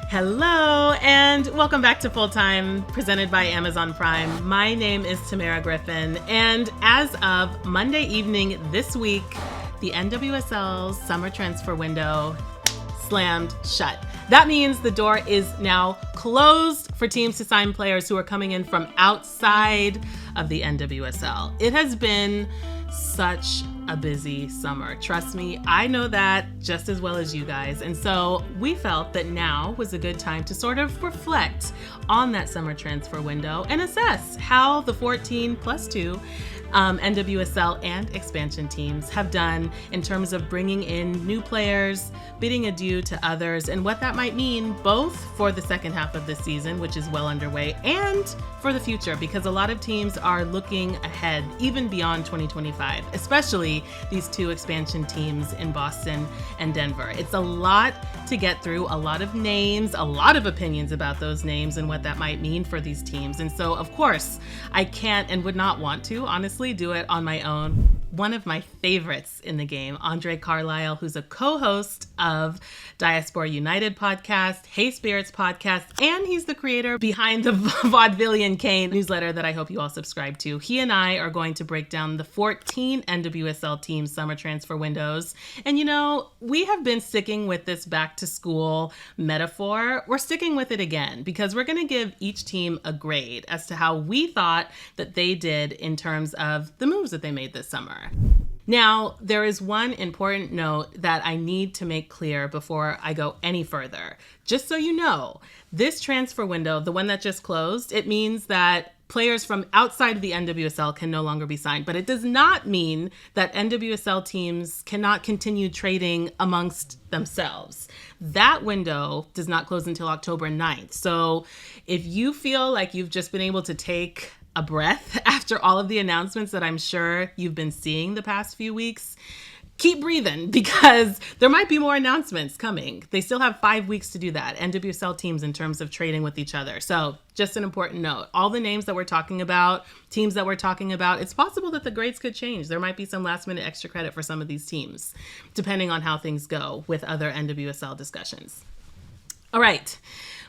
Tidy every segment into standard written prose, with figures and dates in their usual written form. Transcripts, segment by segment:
Hello, and welcome back to Fulltime, presented by Amazon Prime. My name is Tamerra Griffin, and as of Monday evening this week, the NWSL's summer transfer window slammed shut. That means the door is now closed for teams to sign players who are coming in from outside of the NWSL. It has been such a busy summer. Trust me, I know that just as well as you guys. And so we felt that now was a good time to sort of reflect on that summer transfer window and assess how the 14+2 NWSL and expansion teams have done in terms of bringing in new players, bidding adieu to others, and what that might mean both for the second half of the season, which is well underway, and for the future, because a lot of teams are looking ahead, even beyond 2025, especially these two expansion teams in Boston and Denver. It's a lot to get through, a lot of names, a lot of opinions about those names and what that might mean for these teams. And so, of course, I can't and would not want to, honestly, do it on my own. One of my favorites in the game, Andre Carlisle, who's a co-host of Diaspora United podcast, Hey Spirits podcast, and he's the creator behind the Vaudevillian Kane newsletter that I hope you all subscribe to. He and I are going to break down the 14 NWSL team summer transfer windows. And you know, we have been sticking with this back to school metaphor. We're sticking with it again because we're going to give each team a grade as to how we thought that they did in terms of the moves that they made this summer. Now, there is one important note that I need to make clear before I go any further. Just so you know, this transfer window, the one that just closed, it means that players from outside of the NWSL can no longer be signed. But it does not mean that NWSL teams cannot continue trading amongst themselves. That window does not close until October 9th. So if you feel like you've just been able to take a breath after all of the announcements that I'm sure you've been seeing the past few weeks, keep breathing because there might be more announcements coming. They still have 5 weeks to do that, NWSL teams, in terms of trading with each other. So just an important note, all the names that we're talking about, teams that we're talking about, it's possible that the grades could change. There might be some last minute extra credit for some of these teams, depending on how things go with other NWSL discussions. All right.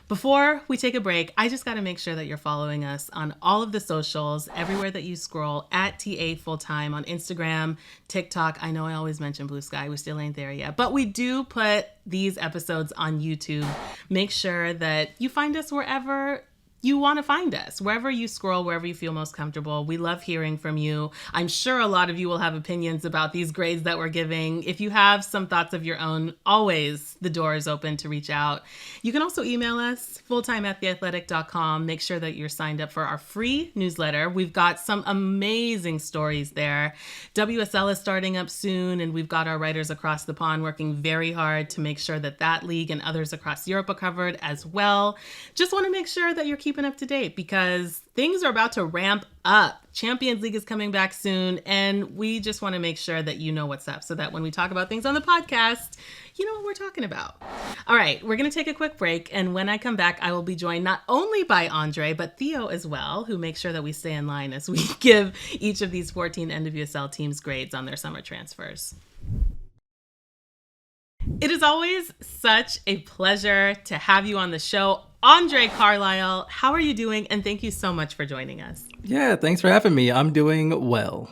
Before we take a break, I just got to make sure that you're following us on all of the socials, everywhere that you scroll, at TA Fulltime on Instagram, TikTok. I know I always mention Blue Sky. We still ain't there yet. But we do put these episodes on YouTube. Make sure that you find us wherever you want to find us, wherever you scroll, wherever you feel most comfortable. We love hearing from you. I'm sure a lot of you will have opinions about these grades that we're giving. If you have some thoughts of your own, always the door is open to reach out. You can also email us, fulltime@theathletic.com. Make sure that you're signed up for our free newsletter. We've got some amazing stories there. WSL is starting up soon, and we've got our writers across the pond working very hard to make sure that that league and others across Europe are covered as well. Just want to make sure that you're keeping up to date because things are about to ramp up. Champions League is coming back soon, and we just want to make sure that you know what's up so that when we talk about things on the podcast, you know what we're talking about. All right, we're going to take a quick break, and when I come back, I will be joined not only by Andre, but Theo as well, who makes sure that we stay in line as we give each of these 14 NWSL teams grades on their summer transfers. It is always such a pleasure to have you on the show. Andre Carlisle, how are you doing? And thank you so much for joining us. Yeah, thanks for having me. I'm doing well.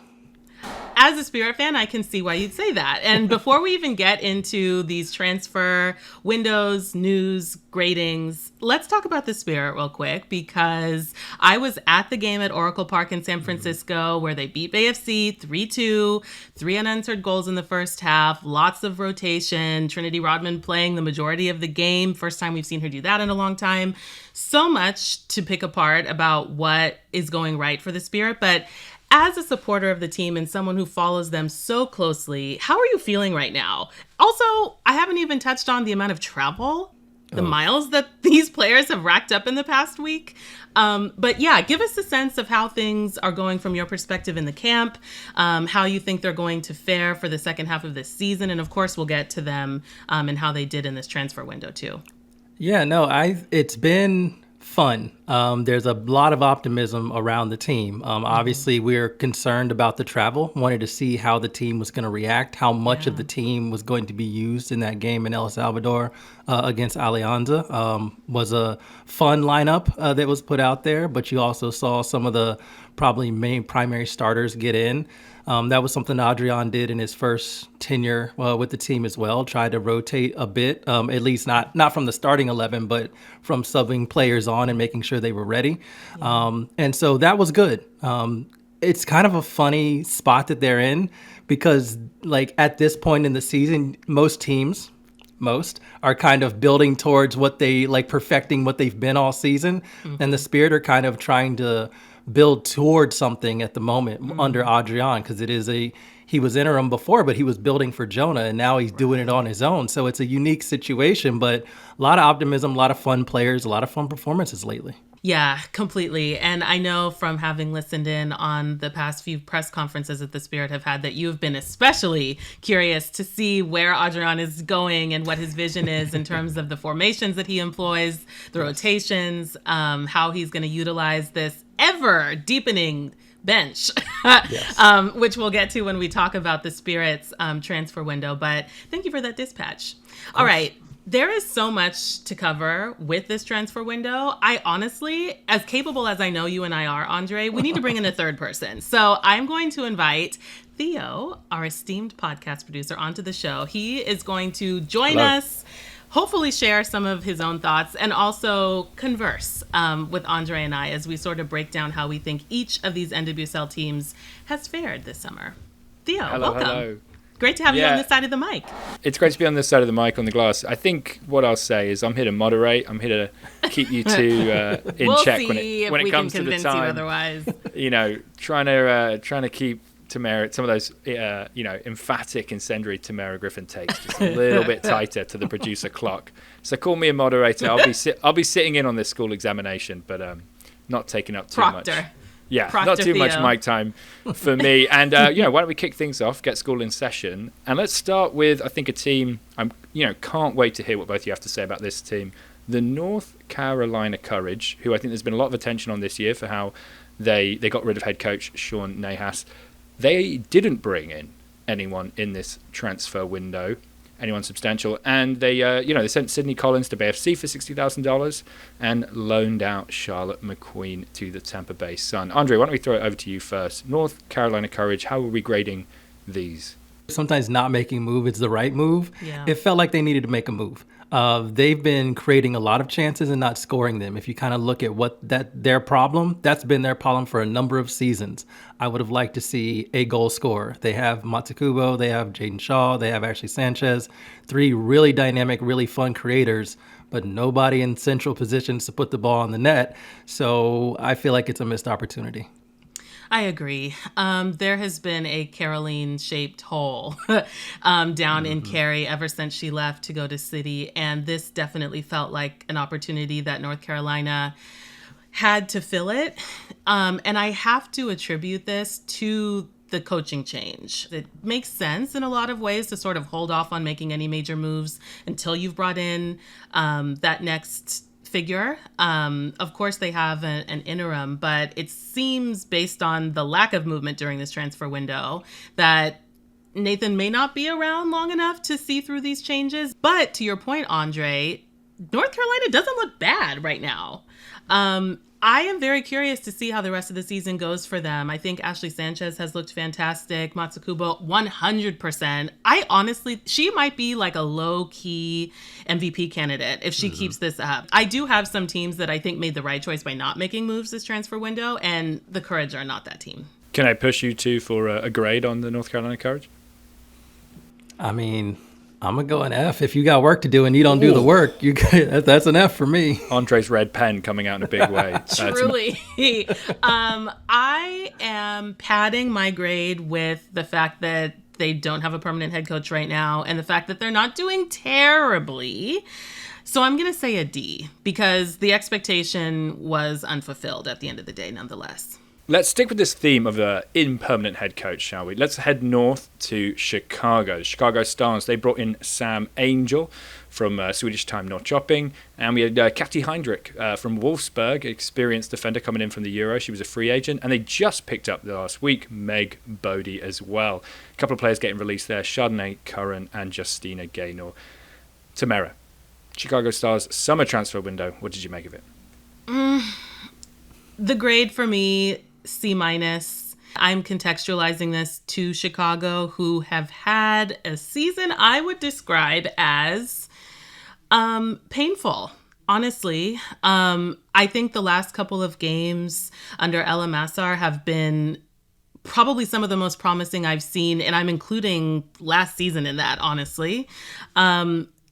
As a Spirit fan, I can see why you'd say that. And before we even get into these transfer windows, news, gradings, let's talk about the Spirit real quick because I was at the game at Oracle Park in San Francisco where they beat Bay FC 3-2, 3 unanswered goals in the first half, lots of rotation, Trinity Rodman playing the majority of the game. First time we've seen her do that in a long time. So much to pick apart about what is going right for the Spirit, but as a supporter of the team and someone who follows them so closely, how are you feeling right now? Also, I haven't even touched on the amount of travel, the miles that these players have racked up in the past week. But yeah, give us a sense of how things are going from your perspective in the camp, how you think they're going to fare for the second half of this season. And of course, we'll get to them and how they did in this transfer window too. Yeah, no, it's been fun. There's a lot of optimism around the team. Obviously, we're concerned about the travel, wanted to see how the team was going to react, how much of the team was going to be used in that game in El Salvador against Alianza. Was a fun lineup that was put out there, but you also saw some of the probably main primary starters get in. That was something Adrian did in his first tenure with the team as well, tried to rotate a bit, at least not from the starting 11, but from subbing players on and making sure they were ready. And so that was good. It's kind of a funny spot that they're in because, like, at this point in the season, most are kind of building towards what they, like, perfecting what they've been all season. And the Spirit are kind of trying to build towards something at the moment under Adrian, because he was interim before, but he was building for Jonah, and now he's doing it on his own. So it's a unique situation, but a lot of optimism, a lot of fun players, a lot of fun performances lately. Yeah, completely. And I know from having listened in on the past few press conferences that the Spirit have had that you've been especially curious to see where Adrian is going and what his vision is in terms of the formations that he employs, the rotations, how he's going to utilize this ever deepening bench, which we'll get to when we talk about the Spirit's transfer window. But thank you for that dispatch. All right. There is so much to cover with this transfer window. I honestly, as capable as I know you and I are, Andre, we need to bring in a third person. So I'm going to invite Theo, our esteemed podcast producer, onto the show. He is going to join us, hopefully share some of his own thoughts, and also converse with Andre and I as we sort of break down how we think each of these NWSL teams has fared this summer. Theo, welcome. Hello. Great to have you on this side of the mic. It's great to be on this side of the mic on the glass. I think what I'll say is I'm here to moderate. I'm here to keep you two in check when it comes to the time. Otherwise, trying to keep Tamerra, some of those emphatic incendiary Tamerra Griffin takes just a little bit tighter to the producer clock. So call me a moderator. I'll be sitting in on this school examination, but not taking up too much. Yeah, Proctor not too Theo. much mic time for me. And why don't we kick things off, get school in session, and let's start with, I think, a team. Can't wait to hear what both of you have to say about this team, the North Carolina Courage, who I think there's been a lot of attention on this year for how they got rid of head coach Sean Nahas. They didn't bring in anyone in this transfer window, anyone substantial, and they sent Sydney Collins to BFC for $60,000 and loaned out Charlotte McQueen to the Tampa Bay Sun. Andre, why don't we throw it over to you first? North Carolina Courage, how are we grading these? Sometimes not making a move is the right move. Yeah. It felt like they needed to make a move. They've been creating a lot of chances and not scoring them. If you kind of look at their problem, that's been their problem for a number of seasons. I would have liked to see a goal scorer. They have Matsukubo, they have Jaden Shaw, they have Ashley Sanchez, 3 really dynamic, really fun creators, but nobody in central positions to put the ball in the net. So I feel like it's a missed opportunity. I agree. There has been a Caroline-shaped hole down in Cary ever since she left to go to City, and this definitely felt like an opportunity that North Carolina had to fill it. And I have to attribute this to the coaching change. It makes sense in a lot of ways to sort of hold off on making any major moves until you've brought in that next figure. Of course, they have an interim, but it seems, based on the lack of movement during this transfer window, that Nathan may not be around long enough to see through these changes. But to your point, Andre, North Carolina doesn't look bad right now. I am very curious to see how the rest of the season goes for them. I think Ashley Sanchez has looked fantastic. Matsukubo, 100%. She might be like a low-key MVP candidate if she keeps this up. I do have some teams that I think made the right choice by not making moves this transfer window, and the Courage are not that team. Can I push you two for a grade on the North Carolina Courage? I mean, I'm going to go an F. If you got work to do and you don't do the work, that's an F for me. Andre's red pen coming out in a big way. Truly. I am padding my grade with the fact that they don't have a permanent head coach right now and the fact that they're not doing terribly. So I'm going to say a D because the expectation was unfulfilled at the end of the day, nonetheless. Let's stick with this theme of the impermanent head coach, shall we? Let's head north to Chicago. Chicago Stars, they brought in Sam Angel from Swedish Time Norrköping. And we had Kati Heinrich from Wolfsburg, experienced defender coming in from the Euro. She was a free agent. And they just picked up last week Meg Bodie as well. A couple of players getting released there, Chardonnay Curran and Justina Gaynor. Tamerra, Chicago Stars summer transfer window. What did you make of it? The grade for me, C-. I'm contextualizing this to Chicago, who have had a season I would describe as painful. Honestly, I think the last couple of games under Ella Massar have been probably some of the most promising I've seen, and I'm including last season in that, honestly.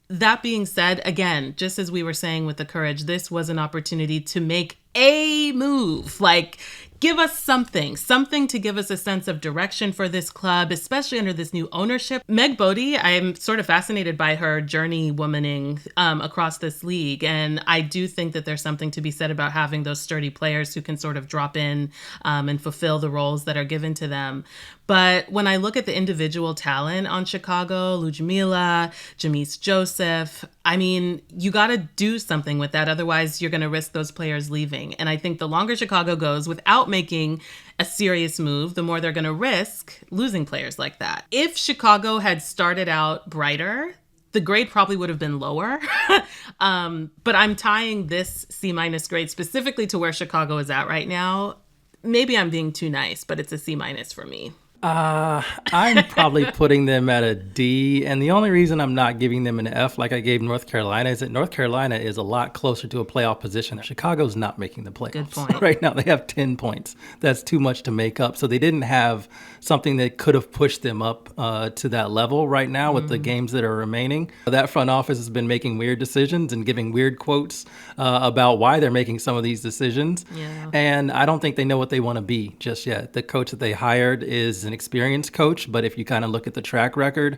That being said, again, just as we were saying with the Courage, this was an opportunity to make a move. Like, give us something to give us a sense of direction for this club, especially under this new ownership. Meg Bodie, I'm sort of fascinated by her journey womaning across this league. And I do think that there's something to be said about having those sturdy players who can sort of drop in and fulfill the roles that are given to them. But when I look at the individual talent on Chicago, Ludmila, Jamise Joseph, I mean, you got to do something with that. Otherwise, you're going to risk those players leaving. And I think the longer Chicago goes without making a serious move, the more they're going to risk losing players like that. If Chicago had started out brighter, the grade probably would have been lower. But I'm tying this C- grade specifically to where Chicago is at right now. Maybe I'm being too nice, but it's a C- for me. I'm probably putting them at a D, and the only reason I'm not giving them an F like I gave North Carolina is that North Carolina is a lot closer to a playoff position. Chicago's not making the playoffs. Good point. Right now they have 10 points. That's too much to make up. So they didn't have something that could have pushed them up to that level right now with the games that are remaining. That front office has been making weird decisions and giving weird quotes about why they're making some of these decisions. Yeah. And I don't think they know what they want to be just yet. The coach that they hired is an experienced coach, but if you kind of look at the track record,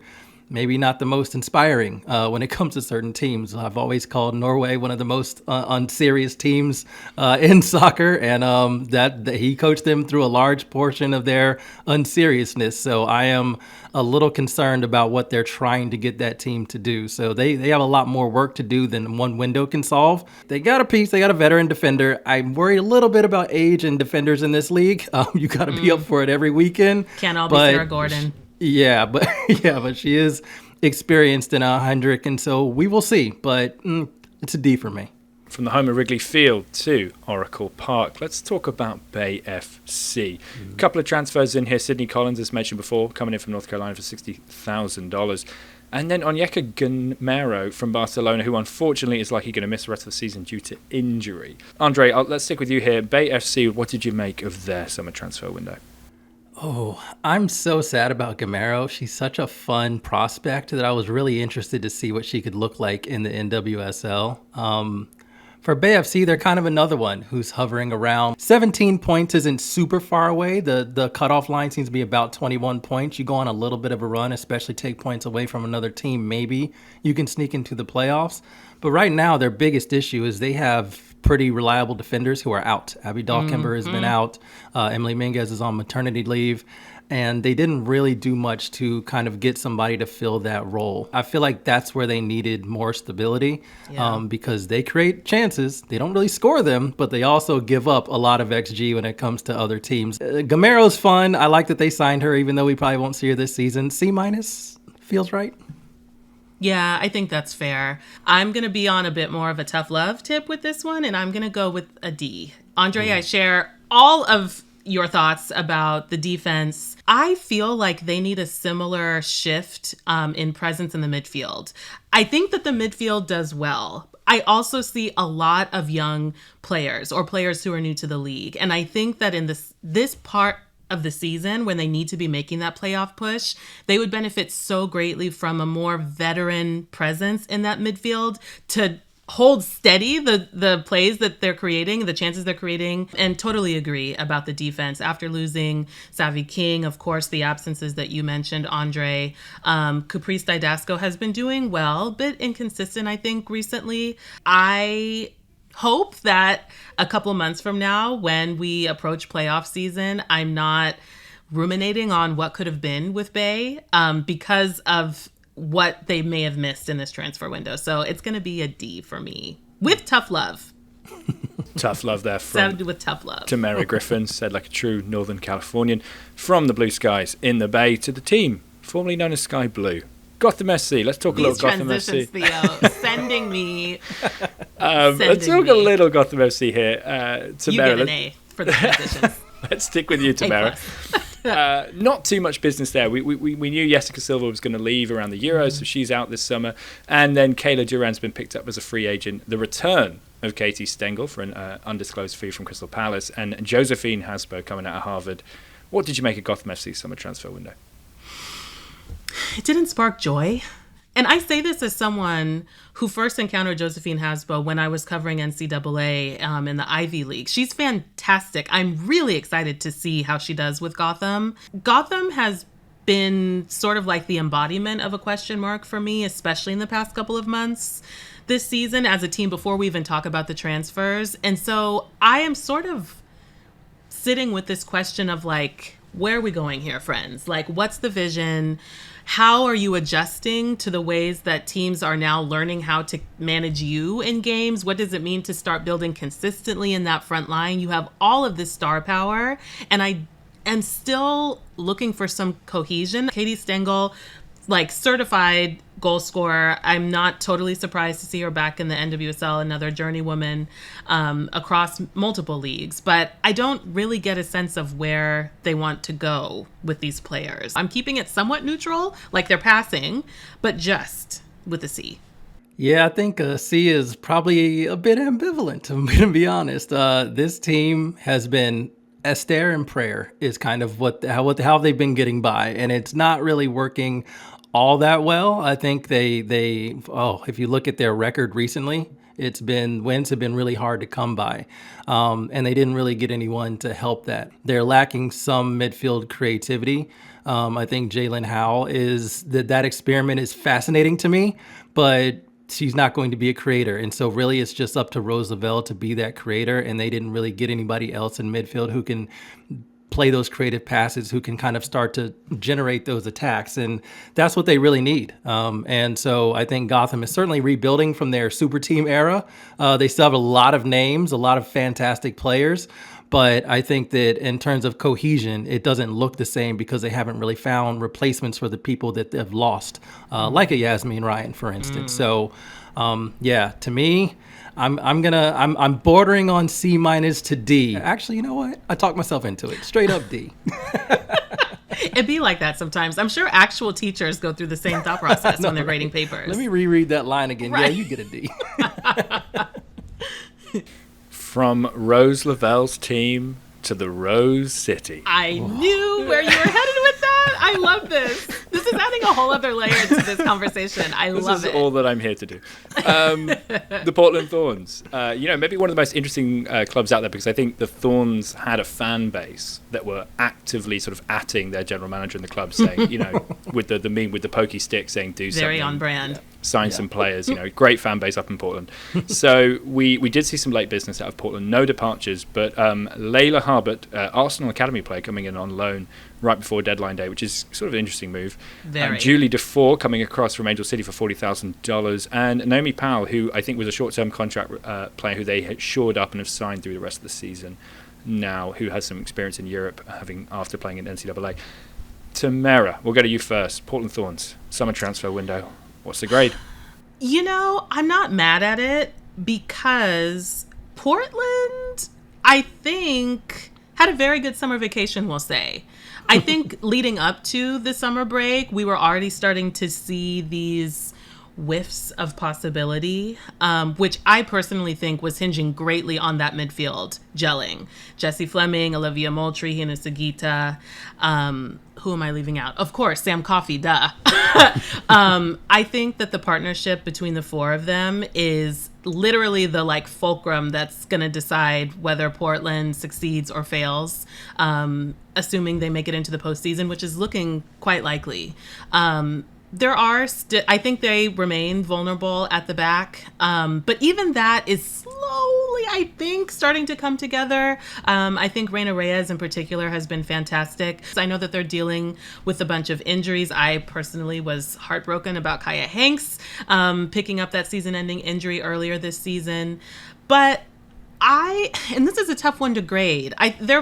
maybe not the most inspiring when it comes to certain teams. I've always called Norway one of the most unserious teams in soccer, and that he coached them through a large portion of their unseriousness. So I am a little concerned about what they're trying to get that team to do. So they have a lot more work to do than one window can solve. They got a piece. They got a veteran defender. I'm worried a little bit about age and defenders in this league. You got to be up for it every weekend. Can't all be Sarah Gordon. Yeah, but she is experienced in Hendrick, and so we will see. But it's a D for me. From the home of Wrigley Field to Oracle Park, let's talk about Bay FC. A couple of transfers in here. Sydney Collins, as mentioned before, coming in from North Carolina for $60,000. And then Onyeka Gamero from Barcelona, who unfortunately is likely going to miss the rest of the season due to injury. Andre, let's stick with you here. Bay FC, what did you make of their summer transfer window? Oh, I'm so sad about Gamero. She's such a fun prospect that I was really interested to see what she could look like in the NWSL. For Bay FC, they're kind of another one who's hovering around. 17 points isn't super far away. The cutoff line seems to be about 21 points. You go on a little bit of a run, especially take points away from another team, maybe you can sneak into the playoffs. But right now, their biggest issue is they have pretty reliable defenders who are out. Abby Dahlkemper has been out. Emily Minguez is on maternity leave. And they didn't really do much to kind of get somebody to fill that role. I feel like that's where they needed more stability because they create chances. They don't really score them, but they also give up a lot of XG when it comes to other teams. Gamero's fun. I like that they signed her, even though we probably won't see her this season. C- feels right. Yeah, I think that's fair. I'm going to be on a bit more of a tough love tip with this one, and I'm going to go with a D. Andre, I share all of your thoughts about the defense. I feel like they need a similar shift in presence in the midfield. I think that the midfield does well. I also see a lot of young players or players who are new to the league. And I think that in this part of the season, when they need to be making that playoff push, they would benefit so greatly from a more veteran presence in that midfield to hold steady the plays that they're creating, the chances they're creating, and totally agree about the defense. After losing Savi King, of course, the absences that you mentioned, Andre, Caprice Didasco has been doing well, but inconsistent, I think, recently. I hope that a couple months from now, when we approach playoff season, I'm not ruminating on what could have been with Bay because of what they may have missed in this transfer window. So it's going to be a D for me, with tough love. Tough love there from with tough love. Tamerra Griffin, said like a true Northern Californian, from the Blue Skies in the Bay to the team formerly known as Sky Blue, Gotham FC. Let's talk a little Gotham FC. Theo, sending me. Let's talk a little Gotham FC here. Tamerra, you get an A for the transitions. Let's stick with you, Tamerra. Not too much business there. We knew Jessica Silva was going to leave around the Euros, so she's out this summer. And then Kayla Duran's been picked up as a free agent. The return of Katie Stengel for an undisclosed fee from Crystal Palace, and Josephine Hasbo coming out of Harvard. What did you make of Gotham FC's summer transfer window? It didn't spark joy. And I say this as someone who first encountered Josephine Hasbo when I was covering NCAA in the Ivy League. She's fantastic. I'm really excited to see how she does with Gotham. Gotham has been sort of like the embodiment of a question mark for me, especially in the past couple of months this season as a team before we even talk about the transfers. And so I am sort of sitting with this question of like, where are we going here, friends? Like, what's the vision? How are you adjusting to the ways that teams are now learning how to manage you in games? What does it mean to start building consistently in that front line? You have all of this star power, and I am still looking for some cohesion. Katie Stengel, like certified goal scorer. I'm not totally surprised to see her back in the NWSL, another journeywoman across multiple leagues. But I don't really get a sense of where they want to go with these players. I'm keeping it somewhat neutral, like they're passing, but just with a C. Yeah, I think C is probably a bit ambivalent, I'm going to be honest. This team has been Esther and prayer is kind of how they've been getting by, and it's not really working all that well. I think if you look at their record recently, wins have been really hard to come by, and they didn't really get anyone to help that. They're lacking some midfield creativity. I think Jalen Howell that experiment is fascinating to me, but she's not going to be a creator. And so really it's just up to Rose Lavelle to be that creator. And they didn't really get anybody else in midfield who can play those creative passes, who can kind of start to generate those attacks. And that's what they really need. And so I think Gotham is certainly rebuilding from their super team era. They still have a lot of names, a lot of fantastic players. But I think that in terms of cohesion, it doesn't look the same because they haven't really found replacements for the people that they've lost, like a Yasmin Ryan, for instance. So, to me, I'm bordering on C- to D. Actually, you know what? I talked myself into it. Straight up D. It'd be like that sometimes. I'm sure actual teachers go through the same thought process when they're grading papers. Let me reread that line again. Right. Yeah, you get a D. From Rose Lavelle's team to the Rose City. I knew where you were headed with that. I love this. This is adding a whole other layer to this conversation. I love it. This is all that I'm here to do. The Portland Thorns. Maybe one of the most interesting clubs out there, because I think the Thorns had a fan base that were actively sort of atting their general manager in the club, saying, with the meme with the pokey stick saying, do something. Very on brand. Sign some players, great fan base up in Portland. So we did see some late business out of Portland, no departures, but Layla Harbert, Arsenal Academy player, coming in on loan right before deadline day, which is sort of an interesting move. Julie DeFore coming across from Angel City for $40,000, and Naomi Powell, who I think was a short-term contract player who they had shored up and have signed through the rest of the season now, who has some experience in Europe after playing in NCAA. Tamerra, we'll go to you first. Portland Thorns, summer transfer window. What's the grade? I'm not mad at it because Portland, I think, had a very good summer vacation, we'll say. I think leading up to the summer break, we were already starting to see these whiffs of possibility, which I personally think was hinging greatly on that midfield gelling. Jessie Fleming, Olivia Moultrie, Hina Sugita. Who am I leaving out? Of course, Sam Coffey, duh. I think that the partnership between the four of them is literally the fulcrum that's going to decide whether Portland succeeds or fails, assuming they make it into the postseason, which is looking quite likely. I think they remain vulnerable at the back, but even that is slowly, I think, starting to come together. I think Reina Reyes in particular has been fantastic. I know that they're dealing with a bunch of injuries. I personally was heartbroken about Kaya Hanks picking up that season-ending injury earlier this season. But and this is a tough one to grade.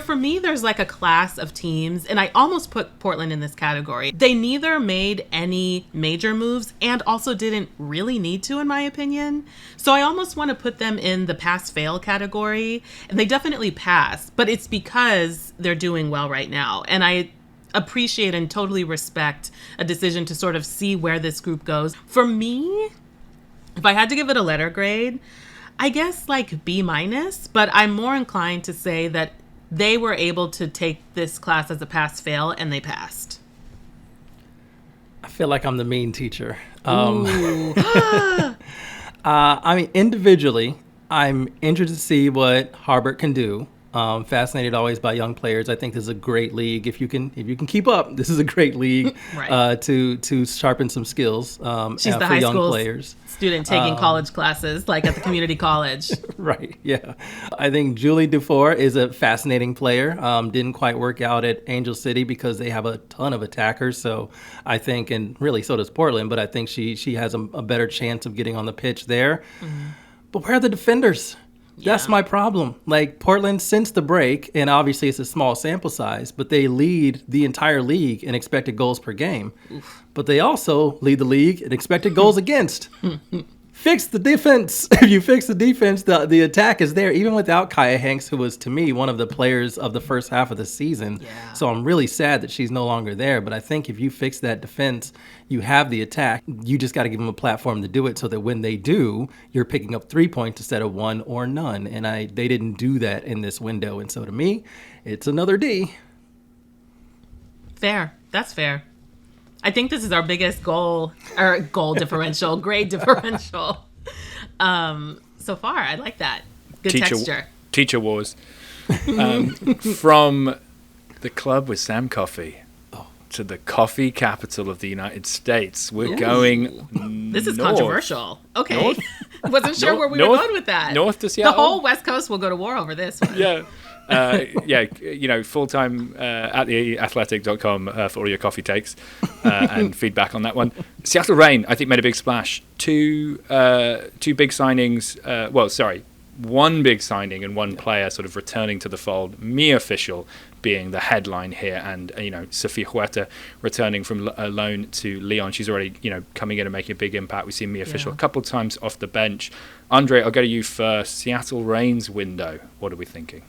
For me, there's like a class of teams, and I almost put Portland in this category. They neither made any major moves and also didn't really need to, in my opinion. So I almost want to put them in the pass-fail category. And they definitely pass, but it's because they're doing well right now. And I appreciate and totally respect a decision to sort of see where this group goes. For me, if I had to give it a letter grade, I guess like B-, but I'm more inclined to say that they were able to take this class as a pass-fail and they passed. I feel like I'm the mean teacher. I mean, individually, I'm interested to see what Harbert can do. Fascinated always by young players. I think this is a great league. If you can keep up, this is a great league right. to sharpen some skills She's the for high young school players. Student taking college classes, like at the community college. Right, yeah. I think Julie Dufour is a fascinating player. Didn't quite work out at Angel City because they have a ton of attackers. So I think, and really so does Portland, but I think she has a better chance of getting on the pitch there. Mm-hmm. But where are the defenders? Yeah. That's my problem. Like Portland, since the break, and obviously it's a small sample size, but they lead the entire league in expected goals per game. Oof. But they also lead the league in expected goals against. Fix the defense. If you fix the defense, the attack is there, even without Kaya Hanks, who was, to me, one of the players of the first half of the season. Yeah. So I'm really sad that she's no longer there. But I think if you fix that defense, you have the attack. You just got to give them a platform to do it so that when they do, you're picking up 3 points instead of 1 or none. And they didn't do that in this window. And so to me, it's another D. Fair. That's fair. I think this is our biggest goal differential, grade differential so far. I like that. Good texture. Teacher wars. From the club with Sam Coffee to the coffee capital of the United States, we're going This is north. Controversial. Okay. Wasn't sure where we were going with that. North to Seattle. The whole West Coast will go to war over this one. Yeah. Fulltime at theathletic.com for all your coffee takes and feedback on that one. Seattle Reign, I think, made a big splash. Two big signings. One big signing and one player sort of returning to the fold. Mia Fischel being the headline here, and Sofia Huerta returning from a loan to Lyon. She's already coming in and making a big impact. We've seen Mia Fischel a couple of times off the bench. Andre, I'll go to you first. Seattle Reign's window. What are we thinking?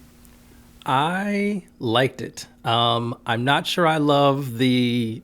I liked it. I'm not sure I love the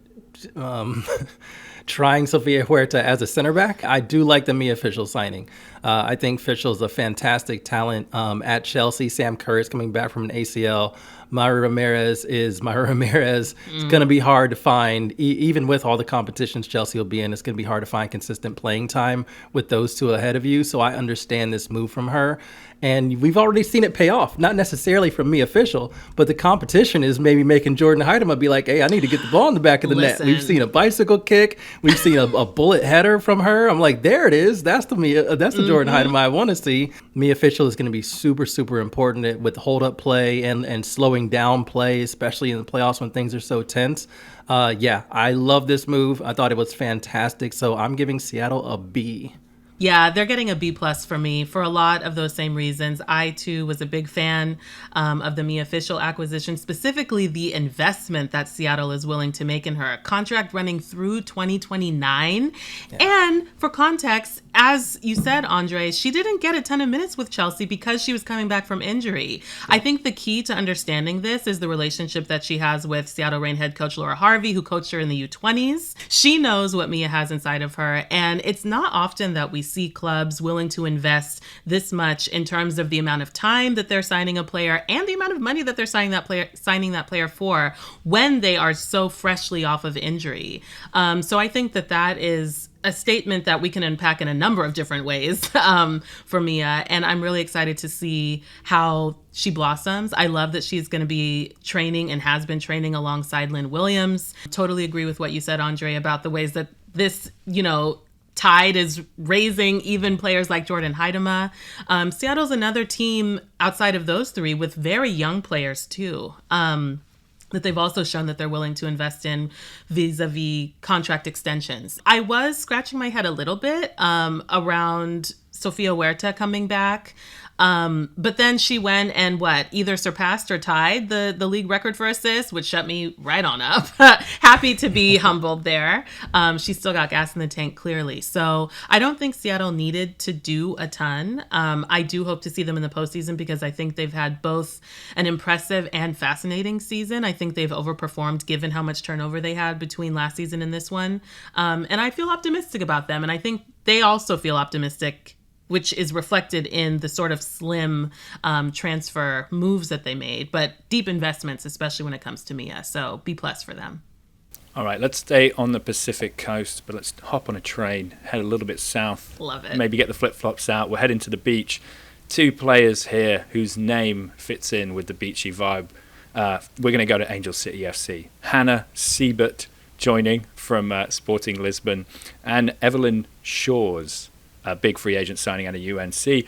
trying Sofia Huerta as a center back. I do like the Mia Fischel signing. I think Fischel's a fantastic talent at Chelsea. Sam Kerr is coming back from an ACL. Mayra Ramirez is Mayra Ramirez. It's going to be hard to find, even with all the competitions Chelsea will be in, it's going to be hard to find consistent playing time with those two ahead of you. So I understand this move from her. And we've already seen it pay off, not necessarily from Mia Fischel, but the competition is maybe making Jordan Heidema be like, hey, I need to get the ball in the back of the net. We've seen a bicycle kick. We've seen a bullet header from her. I'm like, there it is. That's the Jordan Heidema I want to see. Mia Fischel is going to be super, super important with hold-up play and slowing down play, especially in the playoffs when things are so tense. I love this move. I thought it was fantastic. So I'm giving Seattle a B. Yeah, they're getting a B+ for me for a lot of those same reasons. I, too, was a big fan of the Mia Fischel acquisition, specifically the investment that Seattle is willing to make in her. A contract running through 2029. Yeah. And for context, as you said, Andre, she didn't get a ton of minutes with Chelsea because she was coming back from injury. Yeah. I think the key to understanding this is the relationship that she has with Seattle Reign head coach Laura Harvey, who coached her in the U20s. She knows what Mia has inside of her, and it's not often that we see clubs willing to invest this much in terms of the amount of time that they're signing a player and the amount of money that they're signing that player for when they are so freshly off of injury. So I think that is a statement that we can unpack in a number of different ways for Mia. And I'm really excited to see how she blossoms. I love that she's going to be training and has been training alongside Lynn Williams. Totally agree with what you said, Andre, about the ways that this, Tide is raising even players like Jordan Heidema. Seattle's another team outside of those three with very young players too. That they've also shown that they're willing to invest in vis-a-vis contract extensions. I was scratching my head a little bit around Sofia Huerta coming back. But then she went and either surpassed or tied the league record for assists, which shut me right on up. Happy to be humbled there. She still got gas in the tank, clearly. So I don't think Seattle needed to do a ton. I do hope to see them in the postseason because I think they've had both an impressive and fascinating season. I think they've overperformed given how much turnover they had between last season and this one. And I feel optimistic about them. And I think they also feel optimistic, which is reflected in the sort of slim transfer moves that they made, but deep investments, especially when it comes to Mia. So B+ for them. All right, let's stay on the Pacific coast, but let's hop on a train, head a little bit south. Love it. Maybe get the flip-flops out. We're heading to the beach. Two players here whose name fits in with the beachy vibe. We're going to go to Angel City FC. Hannah Siebert joining from Sporting Lisbon, and Evelyn Shores, a big free agent signing out of UNC.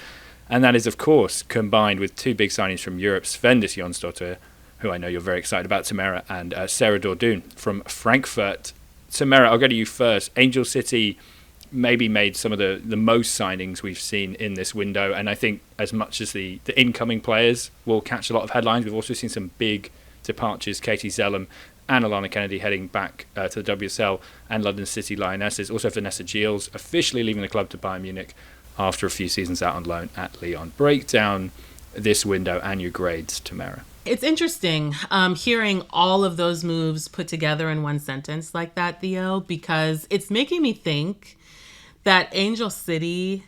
And that is, of course, combined with two big signings from Europe, Svendis Jonsdottir, who I know you're very excited about, Tamerra, and Sarah Dordoon from Frankfurt. Tamerra, I'll go to you first. Angel City maybe made some of the most signings we've seen in this window, and I think as much as the incoming players will catch a lot of headlines, we've also seen some big departures. Katie Zellum and Alana Kennedy heading back to the WSL, and London City Lionesses. Also Vanessa Giles officially leaving the club to Bayern Munich after a few seasons out on loan at Lyon. Break down this window and your grades, Tamerra. It's interesting hearing all of those moves put together in one sentence like that, Theo, because it's making me think that Angel City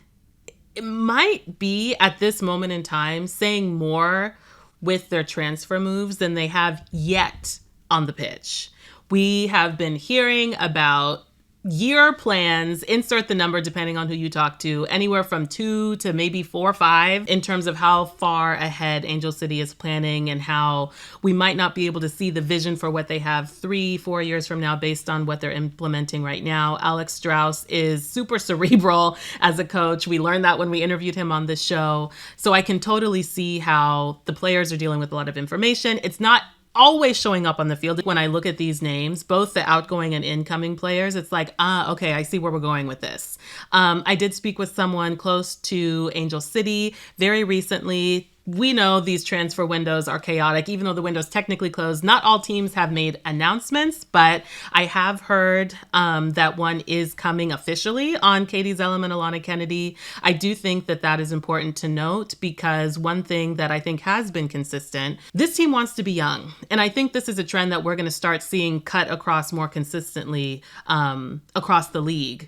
might be, at this moment in time, saying more with their transfer moves than they have yet on the pitch. We have been hearing about year plans, insert the number depending on who you talk to, anywhere from 2 to maybe 4 or 5 in terms of how far ahead Angel City is planning and how we might not be able to see the vision for what they have 3-4 years from now based on what they're implementing right now. Alex Strauss is super cerebral as a coach. We learned that when we interviewed him on this show. So I can totally see how the players are dealing with a lot of information. It's not always showing up on the field. When I look at these names, both the outgoing and incoming players, it's like, okay, I see where we're going with this. I did speak with someone close to Angel City very recently. We know these transfer windows are chaotic, even though the window's technically closed. Not all teams have made announcements, but I have heard that one is coming officially on Katie Zellum and Alana Kennedy. I do think that that is important to note because one thing that I think has been consistent, this team wants to be young. And I think this is a trend that we're going to start seeing cut across more consistently across the league.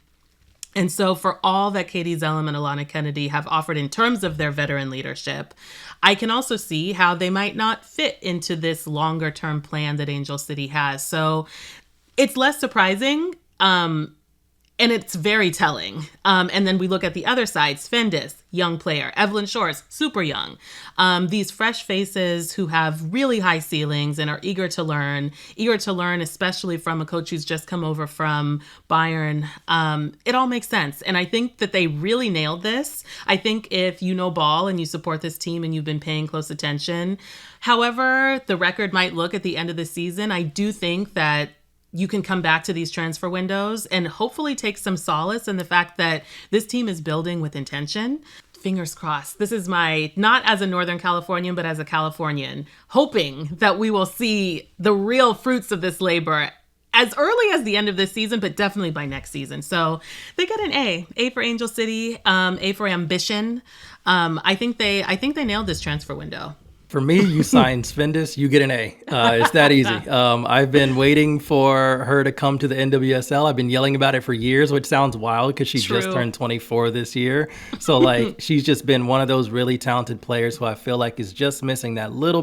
And so for all that Katie Zellum and Alana Kennedy have offered in terms of their veteran leadership, I can also see how they might not fit into this longer term plan that Angel City has. So it's less surprising. And it's very telling. And then we look at the other side, Svendis, young player, Evelyn Shores, super young. These fresh faces who have really high ceilings and are eager to learn especially from a coach who's just come over from Bayern. It all makes sense. And I think that they really nailed this. I think if you know ball and you support this team and you've been paying close attention, however the record might look at the end of the season, I do think that you can come back to these transfer windows and hopefully take some solace in the fact that this team is building with intention. Fingers crossed. This is my, not as a Northern Californian, but as a Californian, hoping that we will see the real fruits of this labor as early as the end of this season, but definitely by next season. So they get an A for Angel City, A for ambition. I think they nailed this transfer window. For me, you sign Svendis, you get an A. It's that easy. I've been waiting for her to come to the NWSL. I've been yelling about it for years, which sounds wild because she just turned 24 this year. So, she's just been one of those really talented players who I feel like is just missing that little,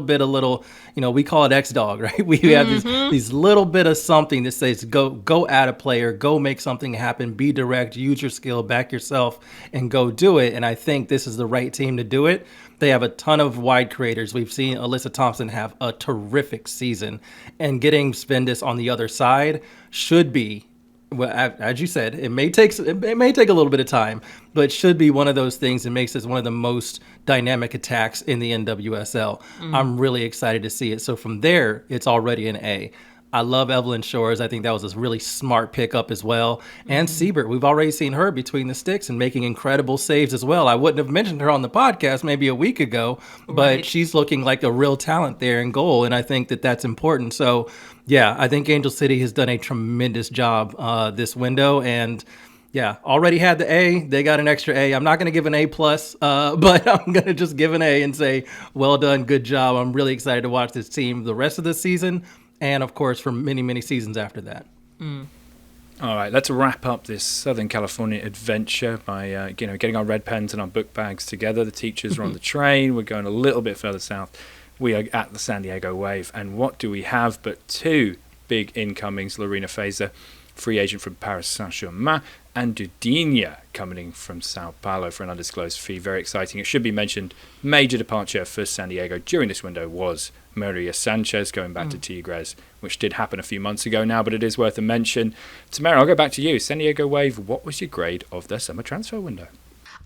we call it X-Dog, right? We have these little bit of something that says, go at a player, go make something happen, be direct, use your skill, back yourself, and go do it. And I think this is the right team to do it. They have a ton of wide creators. We've seen Alyssa Thompson have a terrific season. And getting Svendis on the other side should be Well, as you said, it may take a little bit of time, but should be one of those things that makes this one of the most dynamic attacks in the NWSL. I'm really excited to see it. So from there, it's already an A. I love Evelyn Shores. I think that was a really smart pickup as well. And Siebert, we've already seen her between the sticks and making incredible saves as well. I wouldn't have mentioned her on the podcast maybe a week ago, but she's looking like a real talent there in goal, and I think that that's important. So, yeah, I think Angel City has done a tremendous job this window, and yeah, already had the A. They got an extra A. I'm not going to give an A+, but I'm going to just give an A and say, well done, good job. I'm really excited to watch this team the rest of the season, and of course for many, many seasons after that. All right, let's wrap up this Southern California adventure by getting our red pens and our book bags together. The teachers are on the train. We're going a little bit further south. We are at the San Diego Wave, and what do we have but two big incomings? Lorena Fazer, free agent from Paris Saint-Germain, and Dudinia coming in from Sao Paulo for an undisclosed fee. Very exciting. It should be mentioned, major departure for San Diego during this window was Maria Sanchez going back to Tigres, which did happen a few months ago now, but it is worth a mention. Tamerra, I'll go back to you. San Diego Wave, what was your grade of their summer transfer window?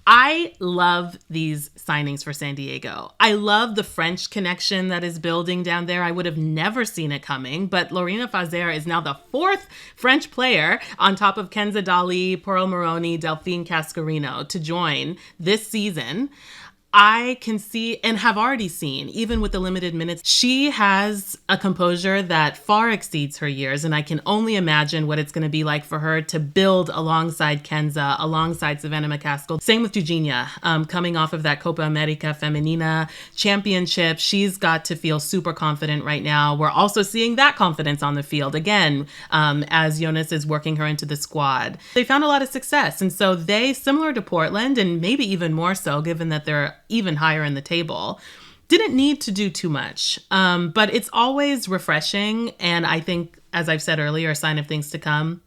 I love these signings for San Diego. I love the French connection that is building down there. I would have never seen it coming, but Lorena Fazer is now the fourth French player on top of Kenza Dali, Pearl Moroni, Delphine Cascarino to join this season. I can see and have already seen, even with the limited minutes, she has a composure that far exceeds her years. And I can only imagine what it's going to be like for her to build alongside Kenza, alongside Savannah McCaskill. Same with Eugenia, coming off of that Copa America Femenina championship. She's got to feel super confident right now. We're also seeing that confidence on the field again, as Jonas is working her into the squad. They found a lot of success. And so they, similar to Portland, and maybe even more so, given that they're even higher in the table, didn't need to do too much. But it's always refreshing. And I think, as I've said earlier, a sign of things to come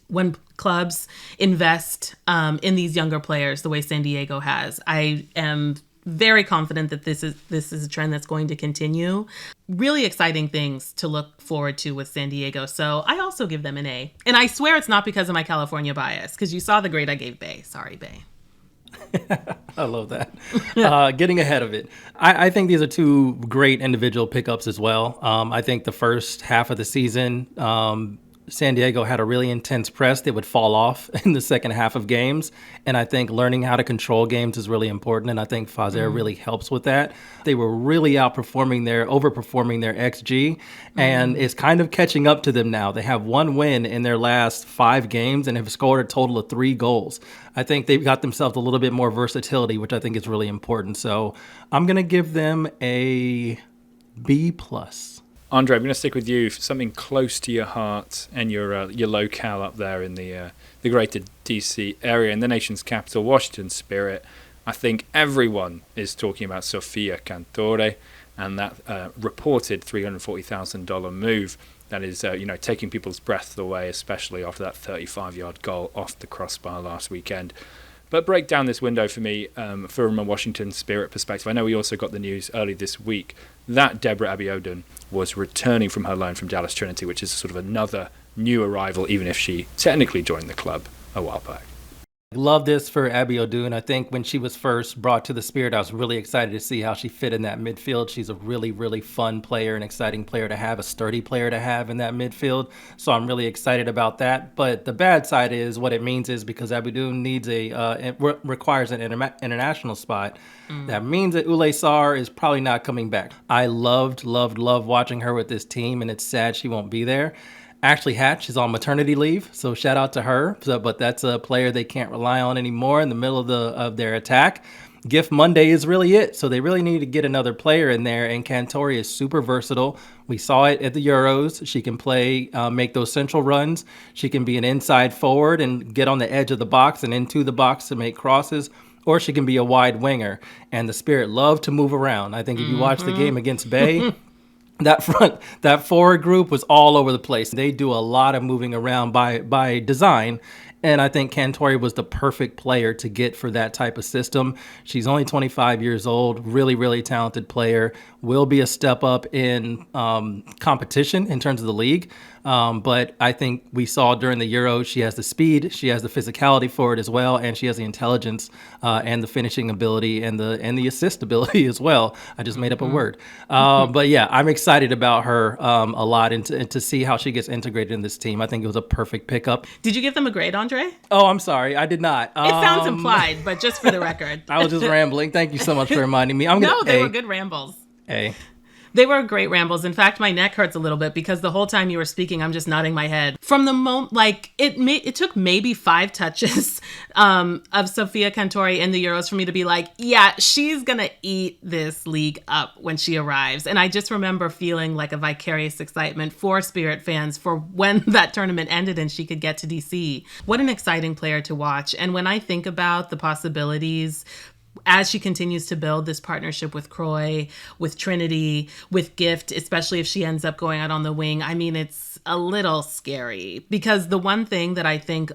when clubs invest in these younger players the way San Diego has. I am very confident that this is a trend that's going to continue. Really exciting things to look forward to with San Diego. So I also give them an A. And I swear it's not because of my California bias, because you saw the grade I gave Bay. Sorry, Bay. I love that. Getting ahead of it. I think these are two great individual pickups as well. I think the first half of the season, San Diego had a really intense press that would fall off in the second half of games. And I think learning how to control games is really important. And I think Fazer really helps with that. They were really overperforming their XG, and it's kind of catching up to them now. They have one win in their last 5 games and have scored a total of 3 goals. I think they've got themselves a little bit more versatility, which I think is really important. So I'm going to give them a B+. Andre, I'm going to stick with you. Something close to your heart and your locale up there in the greater DC area, in the nation's capital, Washington Spirit. I think everyone is talking about Sofia Cantore and that reported $340,000 move that is, taking people's breath away, especially after that 35-yard goal off the crossbar last weekend. But break down this window for me from a Washington Spirit perspective. I know we also got the news early this week that Deborah Abiodun was returning from her loan from Dallas Trinity, which is sort of another new arrival, even if she technically joined the club a while back. Love this for Abiodun. I think when she was first brought to the Spirit, I was really excited to see how she fit in that midfield. She's a really, really fun player, an exciting player to have, a sturdy player to have in that midfield. So I'm really excited about that. But the bad side is what it means is because Abiodun needs requires an international spot. That means that Ule Sarr is probably not coming back. I loved watching her with this team, and it's sad she won't be there. Ashley Hatch is on maternity leave, so shout out to her. But that's a player they can't rely on anymore in the middle of their attack. Gift Monday is really it, so they really need to get another player in there, and Cantore is super versatile. We saw it at the Euros. She can play, make those central runs. She can be an inside forward and get on the edge of the box and into the box to make crosses, or she can be a wide winger. And the Spirit love to move around. I think if you watch the game against Bay, that forward group was all over the place. They do a lot of moving around by design, And I think Cantori was the perfect player to get for that type of system. She's only 25 years old, really, really talented player, will be a step up in competition in terms of the league. But I think we saw during the Euros, she has the speed, she has the physicality for it as well, and she has the intelligence and the finishing ability and the assist ability as well. I just made up a word. But yeah, I'm excited about her a lot, and to see how she gets integrated in this team. I think it was a perfect pickup. Did you give them a grade, Andre? Oh, I'm sorry. I did not. It sounds implied, but just for the record. I was just rambling. Thank you so much for reminding me. No, they were good rambles. A. They were great rambles. In fact, my neck hurts a little bit because the whole time you were speaking, I'm just nodding my head. From the moment, like, it took maybe 5 touches of Sofia Cantori in the Euros for me to be like, yeah, she's going to eat this league up when she arrives. And I just remember feeling like a vicarious excitement for Spirit fans for when that tournament ended and she could get to DC. What an exciting player to watch. And when I think about the possibilities as she continues to build this partnership with Croy, with Trinity, with Gift, especially if she ends up going out on the wing, I mean, it's a little scary because the one thing that I think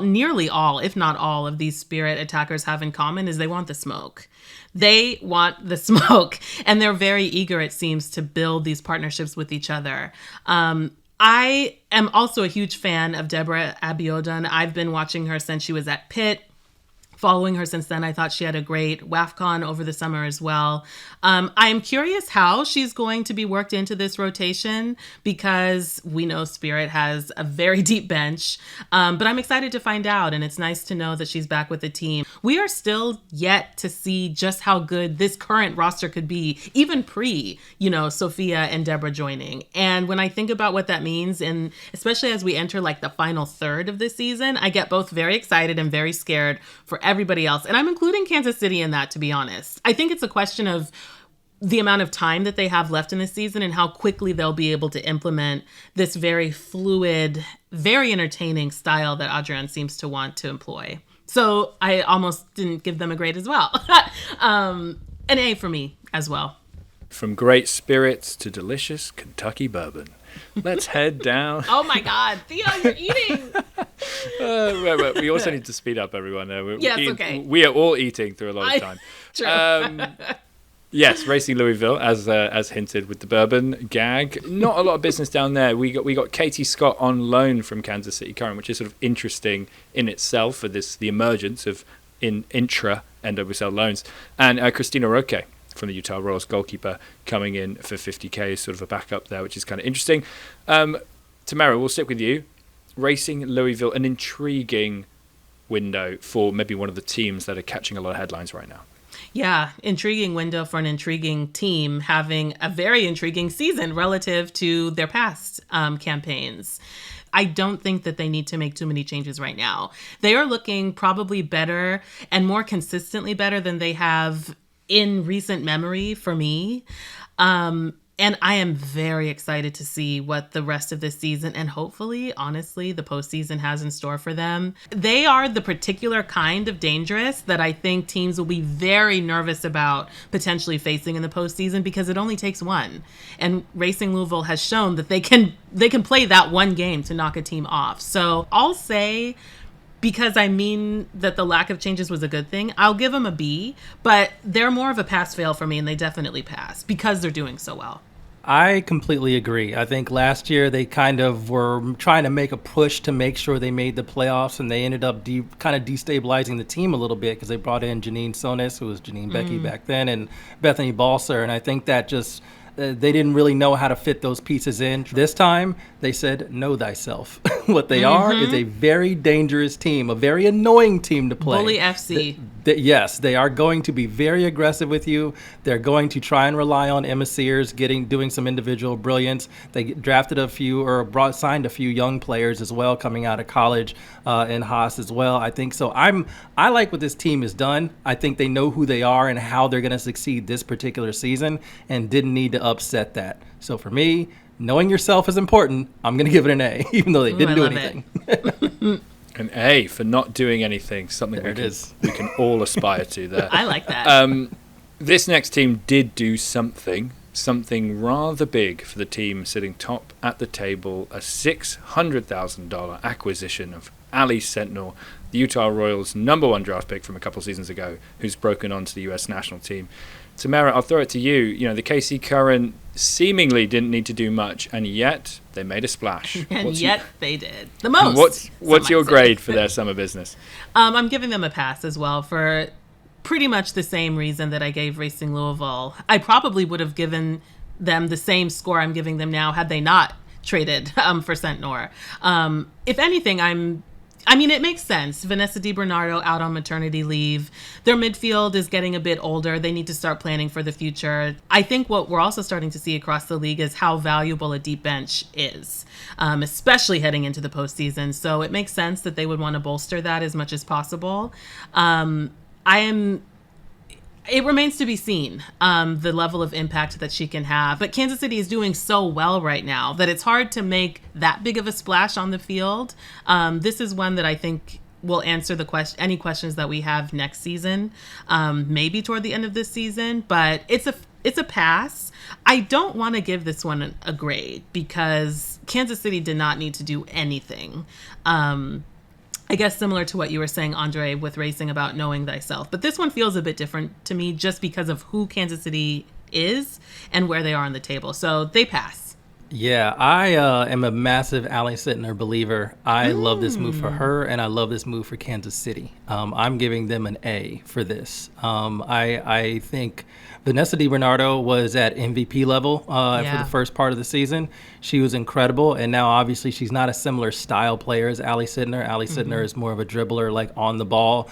nearly all, if not all, of these Spirit attackers have in common is they want the smoke. They want the smoke, and they're very eager, it seems, to build these partnerships with each other. I am also a huge fan of Deborah Abiodun. I've been watching her since she was at Pitt. Following her since then, I thought she had a great WAFCON over the summer as well. I'm curious how she's going to be worked into this rotation because we know Spirit has a very deep bench, but I'm excited to find out, and it's nice to know that she's back with the team. We are still yet to see just how good this current roster could be, even pre, Sophia and Deborah joining. And when I think about what that means, and especially as we enter like the final third of this season, I get both very excited and very scared for everybody else. And I'm including Kansas City in that, to be honest. I think it's a question of the amount of time that they have left in this season and how quickly they'll be able to implement this very fluid, very entertaining style that Adrian seems to want to employ. So I almost didn't give them a grade as well. An A for me as well. From great spirits to delicious Kentucky bourbon. Let's head down. Oh my God, Theo, you're eating. We also need to speed up, everyone. Yes, okay. We are all eating through a lot of time. True. Yes, Racing Louisville, as hinted with the bourbon gag. Not a lot of business down there. We got Katie Scott on loan from Kansas City Current, which is sort of interesting in itself for the emergence of intra NWSL loans, and Christina Roque from the Utah Royals, goalkeeper, coming in for $50K as sort of a backup there, which is kind of interesting. Tamerra, we'll stick with you. Racing Louisville, an intriguing window for maybe one of the teams that are catching a lot of headlines right now. Yeah, intriguing window for an intriguing team having a very intriguing season relative to their past campaigns. I don't think that they need to make too many changes right now. They are looking probably better and more consistently better than they have in recent memory for me. And I am very excited to see what the rest of this season and hopefully, honestly, the postseason has in store for them. They are the particular kind of dangerous that I think teams will be very nervous about potentially facing in the postseason because it only takes one. And Racing Louisville has shown that they can play that one game to knock a team off. So I'll say, because I mean that the lack of changes was a good thing, I'll give them a B, but they're more of a pass-fail for me, and they definitely pass because they're doing so well. I completely agree. I think last year they kind of were trying to make a push to make sure they made the playoffs, and they ended up kind of destabilizing the team a little bit because they brought in Janine Sonis, who was Janine Becky back then, and Bethany Balser, and I think that just they didn't really know how to fit those pieces in. This time, they said, know thyself. What they are is a very dangerous team, a very annoying team to play. Bully FC. Yes, they are going to be very aggressive with you. They're going to try and rely on Emma Sears doing some individual brilliance. They drafted signed a few young players as well coming out of college in Haas as well. I think so. I like what this team has done. I think they know who they are and how they're going to succeed this particular season and didn't need to upset that. So for me, knowing yourself is important. I'm going to give it an A, even though they didn't do anything. An A for not doing anything, something we can all aspire to there. I like that. This next team did do something rather big for the team sitting top at the table, a $600,000 acquisition of Ali Sentnor, the Utah Royals' #1 draft pick from a couple seasons ago, who's broken onto the U.S. national team. Tamerra, I'll throw it to you. You know, the KC Current seemingly didn't need to do much, and yet they made a splash. They did. The most. What's your grade for their summer business? I'm giving them a pass as well for pretty much the same reason that I gave Racing Louisville. I probably would have given them the same score I'm giving them now had they not traded for Sentnor. If anything, it makes sense. Vanessa DiBernardo out on maternity leave. Their midfield is getting a bit older. They need to start planning for the future. I think what we're also starting to see across the league is how valuable a deep bench is, especially heading into the postseason. So it makes sense that they would want to bolster that as much as possible. It remains to be seen, the level of impact that she can have. But Kansas City is doing so well right now that it's hard to make that big of a splash on the field. This is one that I think will answer any questions that we have next season, maybe toward the end of this season. But it's a pass. I don't want to give this one a grade because Kansas City did not need to do anything. I guess similar to what you were saying, Andre, with Racing about knowing thyself. But this one feels a bit different to me just because of who Kansas City is and where they are on the table. So they pass. Yeah, I am a massive Ali Sentnor believer. I love this move for her, and I love this move for Kansas City. I'm giving them an A for this. I think Vanessa DiBernardo was at MVP level for the first part of the season. She was incredible, and now obviously she's not a similar style player as Ali Sentnor. Ali Sentnor is more of a dribbler, like on the ball.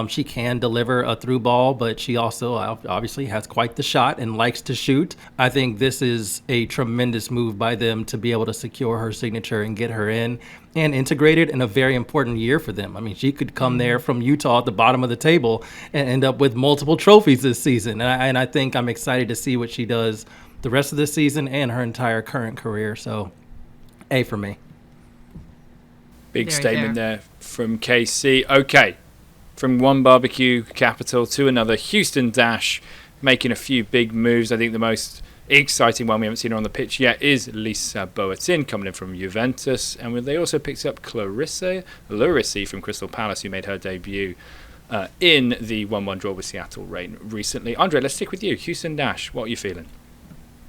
She can deliver a through ball, but she also obviously has quite the shot and likes to shoot. I think this is a tremendous move by them to be able to secure her signature and get her in and integrated in a very important year for them. I mean, she could come there from Utah at the bottom of the table and end up with multiple trophies this season. And I think I'm excited to see what she does the rest of this season and her entire current career. So A for me. Big statement there from KC. Okay, from one barbecue capital to another, Houston Dash making a few big moves. I think the most exciting one, we haven't seen her on the pitch yet, is Lisa Boatin coming in from Juventus. And they also picked up Clarissa Larissi from Crystal Palace, who made her debut in the 1-1 draw with Seattle recently. Andre, let's stick with you. Houston Dash, what are you feeling?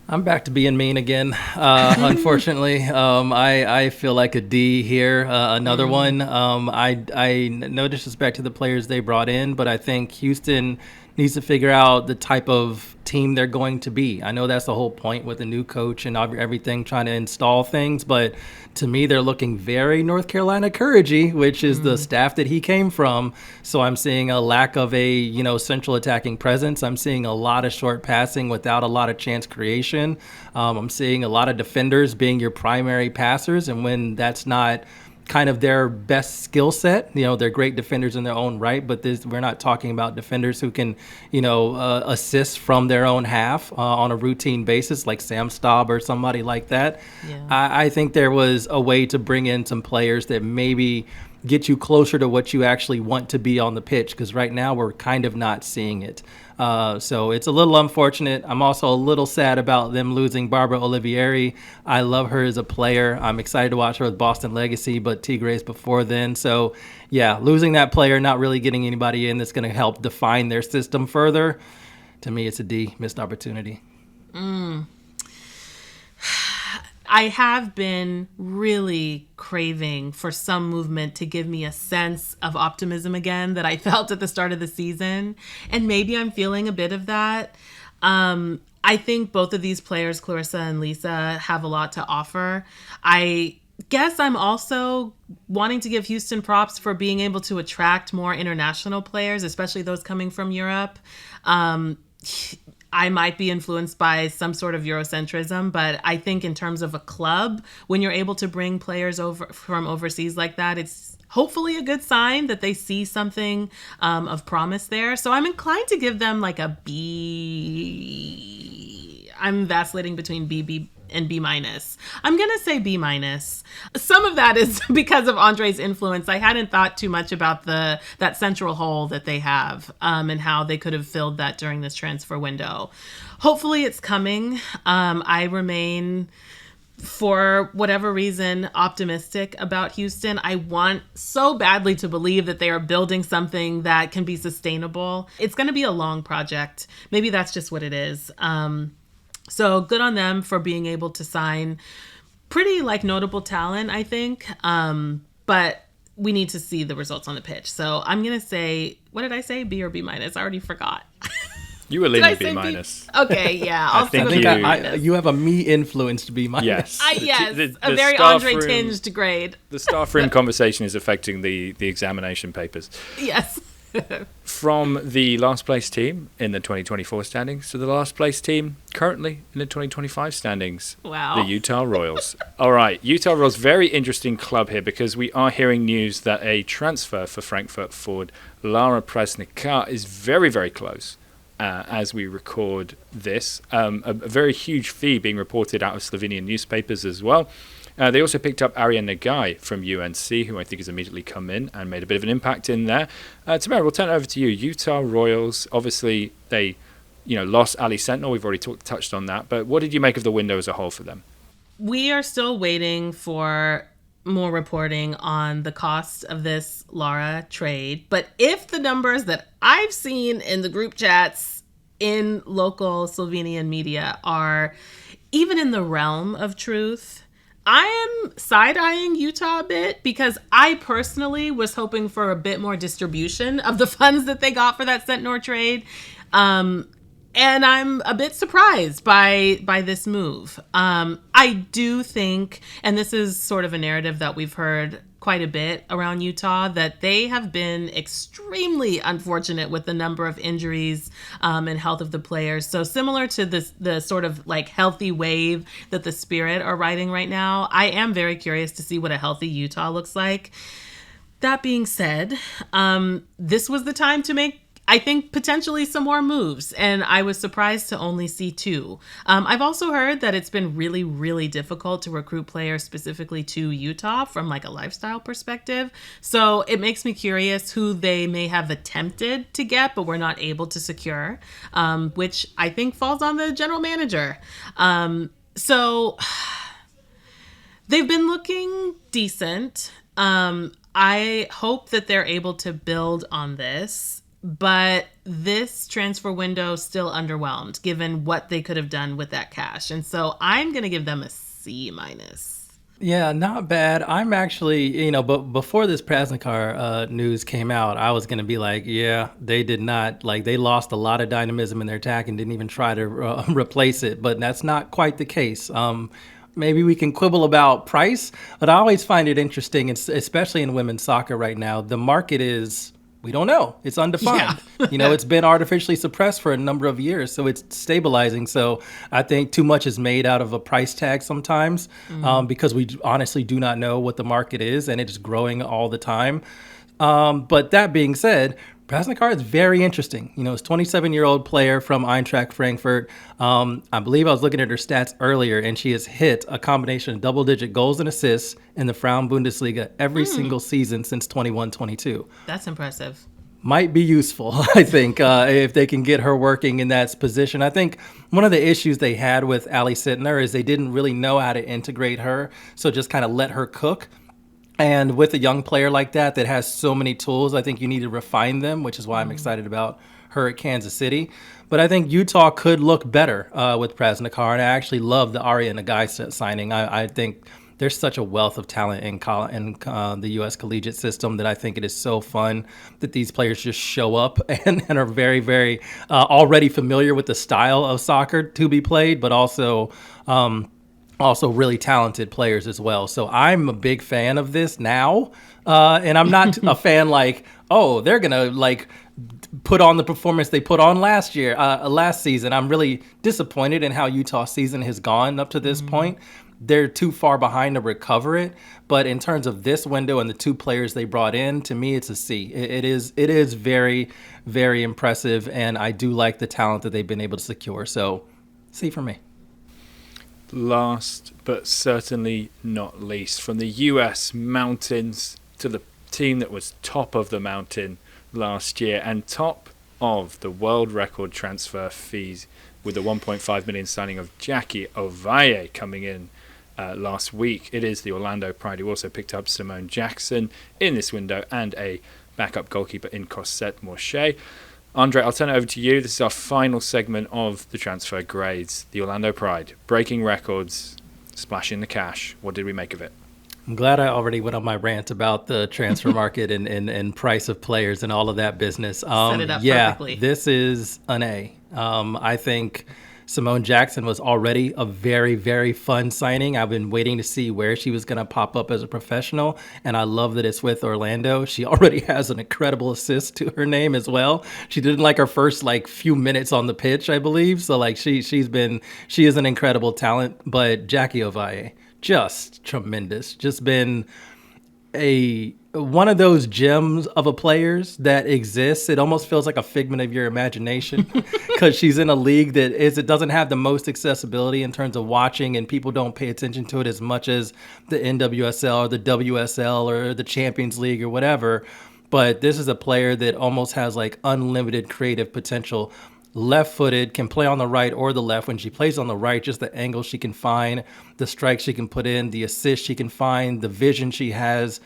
I'm back to being mean again, unfortunately. I feel like a D here. Another one. No disrespect to the players they brought in, but I think Houston needs to figure out the type of team they're going to be. I know that's the whole point with the new coach and everything, trying to install things, but to me, they're looking very North Carolina Courage-y, which is the staff that he came from. So I'm seeing a lack of a, central attacking presence. I'm seeing a lot of short passing without a lot of chance creation. I'm seeing a lot of defenders being your primary passers, and when that's not kind of their best skill set. They're great defenders in their own right, but we're not talking about defenders who can, assist from their own half on a routine basis, like Sam Staub or somebody like that. Yeah. I think there was a way to bring in some players that maybe get you closer to what you actually want to be on the pitch, because right now we're kind of not seeing it. So it's a little unfortunate. I'm also a little sad about them losing Barbara Olivieri. I love her as a player. I'm excited to watch her with Boston Legacy, but Tigres before then. So, yeah, losing that player, not really getting anybody in that's going to help define their system further. To me, it's a D, missed opportunity. I have been really craving for some movement to give me a sense of optimism again that I felt at the start of the season. And maybe I'm feeling a bit of that. I think both of these players, Clarissa and Lisa, have a lot to offer. I guess I'm also wanting to give Houston props for being able to attract more international players, especially those coming from Europe. I might be influenced by some sort of Eurocentrism, but I think in terms of a club, when you're able to bring players over from overseas like that, it's hopefully a good sign that they see something of promise there. So I'm inclined to give them like a B. I'm vacillating between B and B-. I'm going to say B-. Some of that is because of Andre's influence. I hadn't thought too much about that central hole that they have and how they could have filled that during this transfer window. Hopefully it's coming. I remain for whatever reason, optimistic about Houston. I want so badly to believe that they are building something that can be sustainable. It's going to be a long project. Maybe that's just what it is. So good on them for being able to sign pretty notable talent, I think. But we need to see the results on the pitch. So I'm going to say, what did I say? B or B minus? I already forgot. You were leaning B minus. Okay, yeah. I'll stick with B minus. You have a me-influenced B minus. Yes. Yes, a very Andre-tinged grade. The staff room conversation is affecting the examination papers. Yes. From the last place team in the 2024 standings to the last place team currently in the 2025 standings. Wow. The Utah Royals. All right, Utah Royals, very interesting club here because we are hearing news that a transfer for Frankfurt forward Lara Prasnikar is very, very close. As we record this, a very huge fee being reported out of Slovenian newspapers as well. They also picked up Arya Nagai from UNC, who I think has immediately come in and made a bit of an impact in there. Tamerra, we'll turn it over to you. Utah Royals, obviously they lost Ali Sentinel. We've already touched on that. But what did you make of the window as a whole for them? We are still waiting for more reporting on the cost of this Lara trade. But if the numbers that I've seen in the group chats in local Slovenian media are even in the realm of truth, I am side-eyeing Utah a bit because I personally was hoping for a bit more distribution of the funds that they got for that Sentinel trade. And I'm a bit surprised by this move. I do think, and this is sort of a narrative that we've heard quite a bit around Utah, that they have been extremely unfortunate with the number of injuries and health of the players. So similar to the sort of healthy wave that the Spirit are riding right now, I am very curious to see what a healthy Utah looks like. That being said, this was the time to make, I think, potentially some more moves, and I was surprised to only see 2. I've also heard that it's been really, really difficult to recruit players specifically to Utah from a lifestyle perspective. So it makes me curious who they may have attempted to get, but were not able to secure, which I think falls on the general manager. So they've been looking decent. I hope that they're able to build on this. But this transfer window still underwhelmed, given what they could have done with that cash. And so I'm going to give them a C minus. Yeah, not bad. I'm actually, but before this Prasnikar news came out, I was going to be they did not, they lost a lot of dynamism in their attack and didn't even try to replace it. But that's not quite the case. Maybe we can quibble about price, but I always find it interesting, especially in women's soccer right now. The market is... we don't know. It's undefined. Yeah. It's been artificially suppressed for a number of years, so it's stabilizing. So I think too much is made out of a price tag sometimes because we honestly do not know what the market is, and it's growing all the time. But that being said, Prasnikar is very interesting. He's a 27-year-old player from Eintracht Frankfurt. I believe I was looking at her stats earlier, and she has hit a combination of double-digit goals and assists in the Frauen Bundesliga every single season since 21-22. That's impressive. Might be useful, I think, if they can get her working in that position. I think one of the issues they had with Ali Sittner is they didn't really know how to integrate her, so just kind of let her cook. And with a young player like that has so many tools, I think you need to refine them, which is why I'm excited about her at Kansas City. But I think Utah could look better with Prasnikar, and I actually love the Arya Nagai signing. I think there's such a wealth of talent in the U.S. collegiate system that I think it is so fun that these players just show up and are very, very already familiar with the style of soccer to be played, but also really talented players as well. So I'm a big fan of this now. And I'm not a fan they're going to put on the performance they put on last season. I'm really disappointed in how Utah's season has gone up to this point. They're too far behind to recover it. But in terms of this window and the 2 players they brought in, to me, it's a C. It is very, very impressive. And I do like the talent that they've been able to secure. So C for me. Last but certainly not least, from the US mountains to the team that was top of the mountain last year and top of the world record transfer fees with the 1.5 million signing of Jackie Ovalle coming in last week. It is the Orlando Pride who also picked up Simone Jackson in this window and a backup goalkeeper in Cosette Morchet. Andre, I'll turn it over to you. This is our final segment of the transfer grades. The Orlando Pride, breaking records, splashing the cash. What did we make of it? I'm glad I already went on my rant about the transfer market and price of players and all of that business. Set it up perfectly. This is an A. I think Simone Jackson was already a very, very fun signing. I've been waiting to see where she was going to pop up as a professional, and I love that it's with Orlando. She already has an incredible assist to her name as well. She did her first few minutes on the pitch, I believe. So she is an incredible talent. But Jackie Ovalle, just tremendous. Just been one of those gems of a players that exists. It almost feels like a figment of your imagination because she's in a league it doesn't have the most accessibility in terms of watching, and people don't pay attention to it as much as the NWSL or the WSL or the Champions League or whatever. But this is a player that almost has unlimited creative potential. Left-footed, can play on the right or the left. When she plays on the right, just the angle she can find, the strike she can put in, the assist she can find, the vision she has.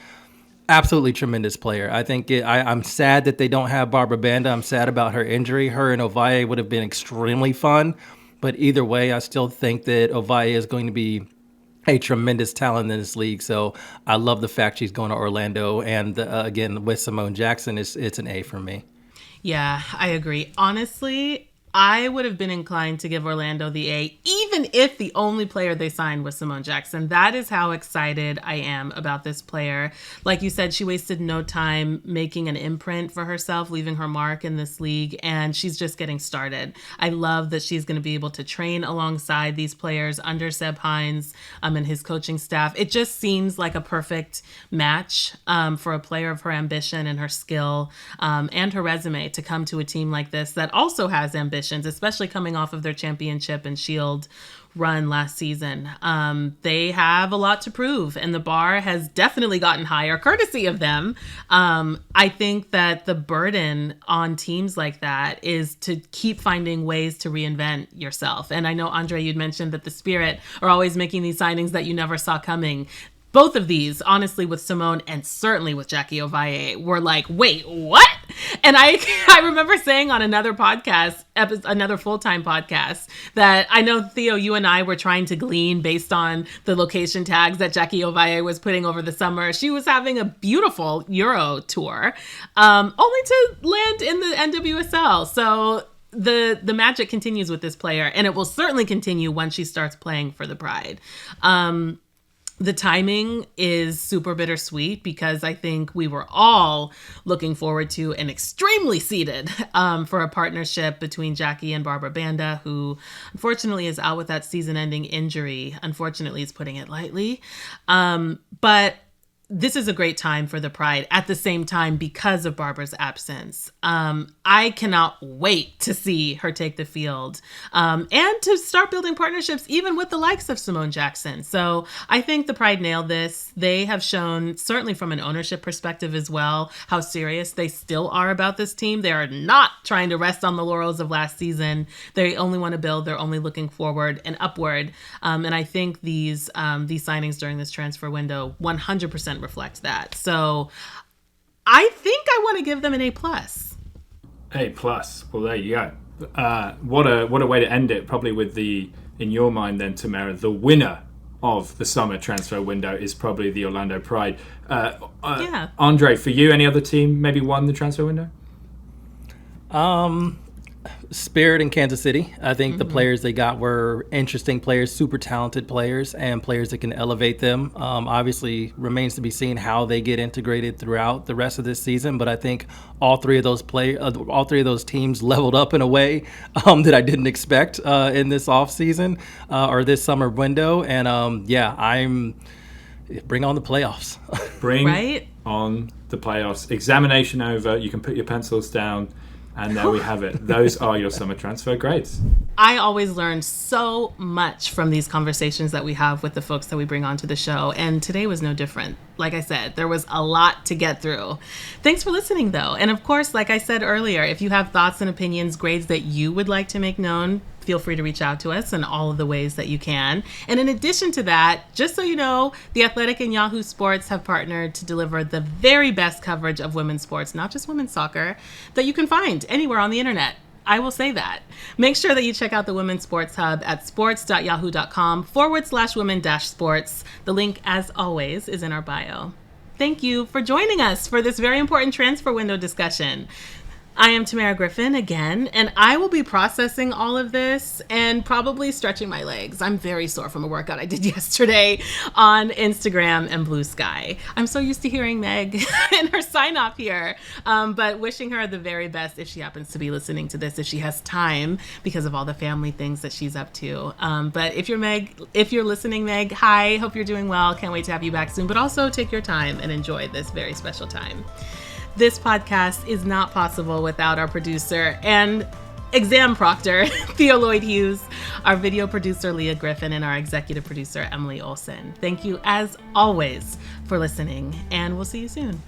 Absolutely tremendous player. I think I'm sad that they don't have Barbara Banda. I'm sad about her injury. Her and Ovalle would have been extremely fun. But either way, I still think that Ovalle is going to be a tremendous talent in this league. So I love the fact she's going to Orlando. And again, with Simone Jackson, it's an A for me. Yeah, I agree. Honestly, I would have been inclined to give Orlando the A, even if the only player they signed was Simone Jackson. That is how excited I am about this player. Like you said, she wasted no time making an imprint for herself, leaving her mark in this league, and she's just getting started. I love that she's going to be able to train alongside these players under Seb Hines and his coaching staff. It just seems like a perfect match for a player of her ambition and her skill and her resume to come to a team like this that also has ambition, especially coming off of their championship and Shield run last season. They have a lot to prove, and the bar has definitely gotten higher courtesy of them. I think that the burden on teams like that is to keep finding ways to reinvent yourself. And I know, Andre, you'd mentioned that the Spirit are always making these signings that you never saw coming. Both of these, honestly, with Simone and certainly with Jackie Ovalle, were like, wait, what? And I remember saying on another podcast, another full-time podcast, that I know, Theo, you and I were trying to glean based on the location tags that Jackie Ovalle was putting over the summer. She was having a beautiful Euro tour, only to land in the NWSL. So the magic continues with this player, and it will certainly continue once she starts playing for the Pride. The timing is super bittersweet because I think we were all looking forward to and extremely seated for a partnership between Jackie and Barbara Banda, who unfortunately is out with that season-ending injury. Unfortunately, is putting it lightly. But this is a great time for the Pride at the same time because of Barbara's absence. I cannot wait to see her take the field and to start building partnerships even with the likes of Simone Jackson. So I think the Pride nailed this. They have shown, certainly from an ownership perspective as well, how serious they still are about this team. They are not trying to rest on the laurels of last season. They only want to build. They're only looking forward and upward. And I think these signings during this transfer window 100% reflect that. So I think I want to give them an A+. A+. Well, there you go. What a way to end it. Probably with in your mind then, Tamerra, the winner of the summer transfer window is probably the Orlando Pride. Yeah. Andre, for you, any other team maybe won the transfer window? Spirit in Kansas City. I think the players they got were interesting players, super talented players, and players that can elevate them. Obviously, remains to be seen how they get integrated throughout the rest of this season. But I think all three of those teams leveled up in a way that I didn't expect in this off season or this summer window. And bring on the playoffs. Bring on the playoffs. Examination over. You can put your pencils down. And there we have it. Those are your summer transfer grades. I always learn so much from these conversations that we have with the folks that we bring onto the show. And today was no different. Like I said, there was a lot to get through. Thanks for listening, though. And of course, like I said earlier, if you have thoughts and opinions, grades that you would like to make known, feel free to reach out to us in all of the ways that you can. And in addition to that, just so you know, The Athletic and Yahoo Sports have partnered to deliver the very best coverage of women's sports, not just women's soccer, that you can find anywhere on the internet. I will say that. Make sure that you check out the Women's Sports Hub at sports.yahoo.com/women-sports. The link, as always, is in our bio. Thank you for joining us for this very important transfer window discussion. I am Tamerra Griffin again, and I will be processing all of this and probably stretching my legs. I'm very sore from a workout I did yesterday on Instagram and Blue Sky. I'm so used to hearing Meg in her sign off here, but wishing her the very best if she happens to be listening to this, if she has time because of all the family things that she's up to. But if you're listening, Meg, hi, hope you're doing well. Can't wait to have you back soon, but also take your time and enjoy this very special time. This podcast is not possible without our producer and exam proctor, Theo Lloyd Hughes, our video producer, Leah Griffin, and our executive producer, Emily Olson. Thank you, as always, for listening, and we'll see you soon.